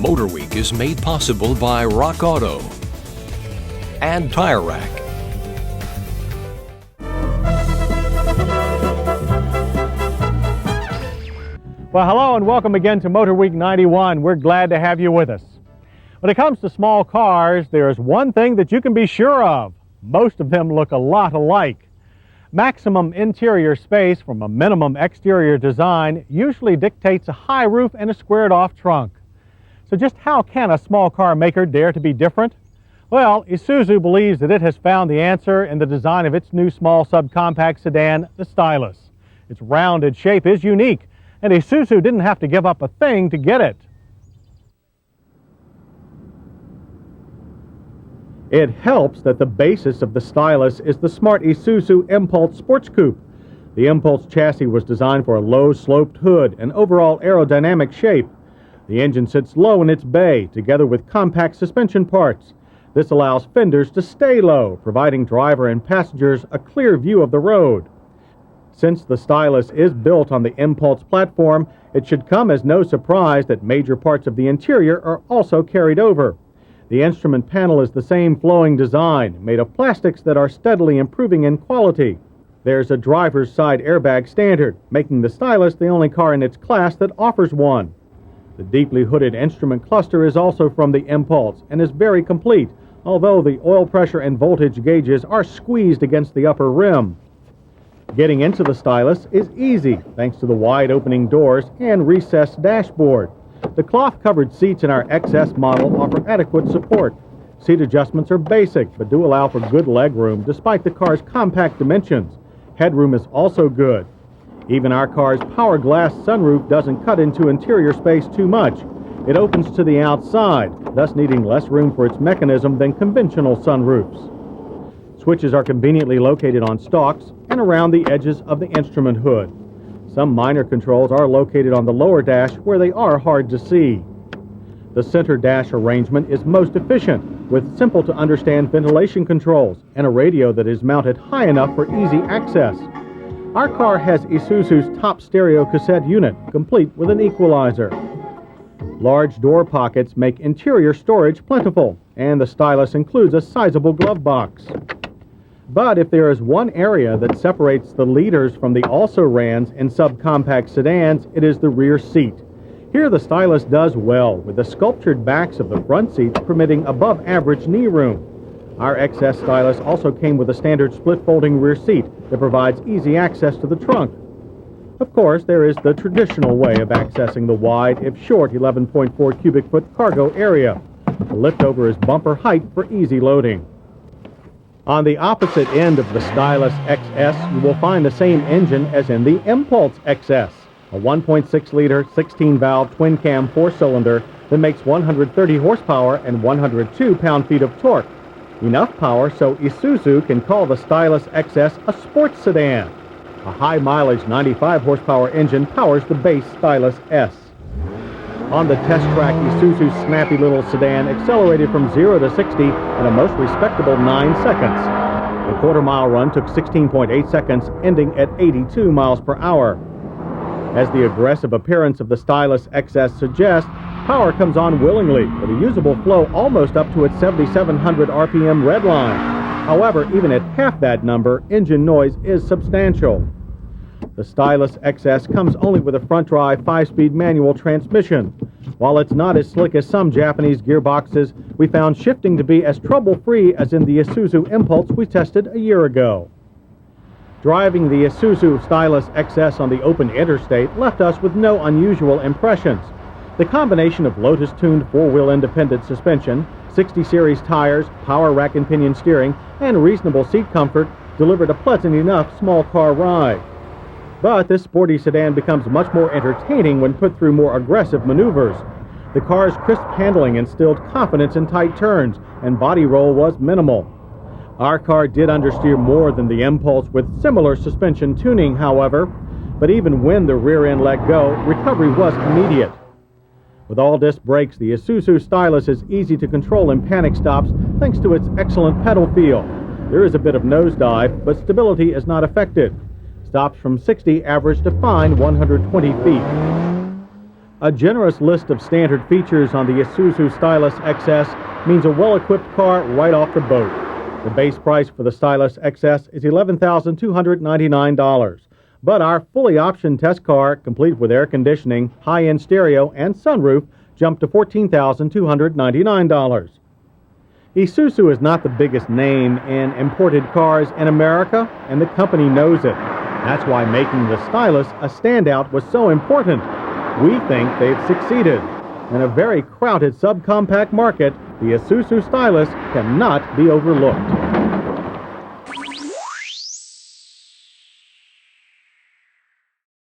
MotorWeek is made possible by Rock Auto and Tire Rack. Well, hello and welcome again to MotorWeek 91. We're glad to have you with us. When it comes to small cars, there's one thing that you can be sure of. Most of them look a lot alike. Maximum interior space from a minimum exterior design usually dictates a high roof and a squared-off trunk. So just how can a small car maker dare to be different? Well, Isuzu believes that it has found the answer in the design of its new small subcompact sedan, the Stylus. Its rounded shape is unique, and Isuzu didn't have to give up a thing to get it. It helps that the basis of the Stylus is the smart Isuzu Impulse Sports Coupe. The Impulse chassis was designed for a low-sloped hood and overall aerodynamic shape. The engine sits low in its bay, together with compact suspension parts. This allows fenders to stay low, providing driver and passengers a clear view of the road. Since the Stylus is built on the Impulse platform, it should come as no surprise that major parts of the interior are also carried over. The instrument panel is the same flowing design, made of plastics that are steadily improving in quality. There's a driver's side airbag standard, making the Stylus the only car in its class that offers one. The deeply hooded instrument cluster is also from the Impulse and is very complete, although the oil pressure and voltage gauges are squeezed against the upper rim. Getting into the Stylus is easy thanks to the wide opening doors and recessed dashboard. The cloth-covered seats in our XS model offer adequate support. Seat adjustments are basic but do allow for good leg room despite the car's compact dimensions. Headroom is also good. Even our car's power glass sunroof doesn't cut into interior space too much. It opens to the outside, thus needing less room for its mechanism than conventional sunroofs. Switches are conveniently located on stalks and around the edges of the instrument hood. Some minor controls are located on the lower dash where they are hard to see. The center dash arrangement is most efficient, with simple-to-understand ventilation controls and a radio that is mounted high enough for easy access. Our car has Isuzu's top stereo cassette unit, complete with an equalizer. Large door pockets make interior storage plentiful, and the Stylus includes a sizable glove box. But if there is one area that separates the leaders from the also-rans in subcompact sedans, it is the rear seat. Here the Stylus does well, with the sculptured backs of the front seats permitting above-average knee room. Our XS Stylus also came with a standard split-folding rear seat that provides easy access to the trunk. Of course, there is the traditional way of accessing the wide, if short, 11.4 cubic foot cargo area. The liftover is bumper height for easy loading. On the opposite end of the Stylus XS, you will find the same engine as in the Impulse XS, a 1.6-liter, 16-valve, twin-cam 4-cylinder that makes 130 horsepower and 102 pound-feet of torque. Enough power so Isuzu can call the Stylus XS a sports sedan. A high-mileage 95 horsepower engine powers the base Stylus S. On the test track, Isuzu's snappy little sedan accelerated from 0 to 60 in a most respectable 9 seconds. The quarter-mile run took 16.8 seconds, ending at 82 miles per hour. As the aggressive appearance of the Stylus XS suggests, power comes on willingly, with a usable flow almost up to its 7,700 RPM red line. However, even at half that number, engine noise is substantial. The Stylus XS comes only with a front-drive 5-speed manual transmission. While it's not as slick as some Japanese gearboxes, we found shifting to be as trouble-free as in the Isuzu Impulse we tested a year ago. Driving the Isuzu Stylus XS on the open interstate left us with no unusual impressions. The combination of Lotus-tuned 4-wheel independent suspension, 60 series tires, power rack and pinion steering, and reasonable seat comfort delivered a pleasant enough small car ride. But this sporty sedan becomes much more entertaining when put through more aggressive maneuvers. The car's crisp handling instilled confidence in tight turns, and body roll was minimal. Our car did understeer more than the Impulse with similar suspension tuning, however, but even when the rear end let go, recovery was immediate. With all-disc brakes, the Isuzu Stylus is easy to control in panic stops thanks to its excellent pedal feel. There is a bit of nosedive, but stability is not affected. Stops from 60 average to fine 120 feet. A generous list of standard features on the Isuzu Stylus XS means a well-equipped car right off the boat. The base price for the Stylus XS is $11,299. But our fully optioned test car, complete with air conditioning, high-end stereo, and sunroof, jumped to $14,299. Isuzu is not the biggest name in imported cars in America, and the company knows it. That's why making the Stylus a standout was so important. We think they've succeeded. In a very crowded subcompact market, the Isuzu Stylus cannot be overlooked.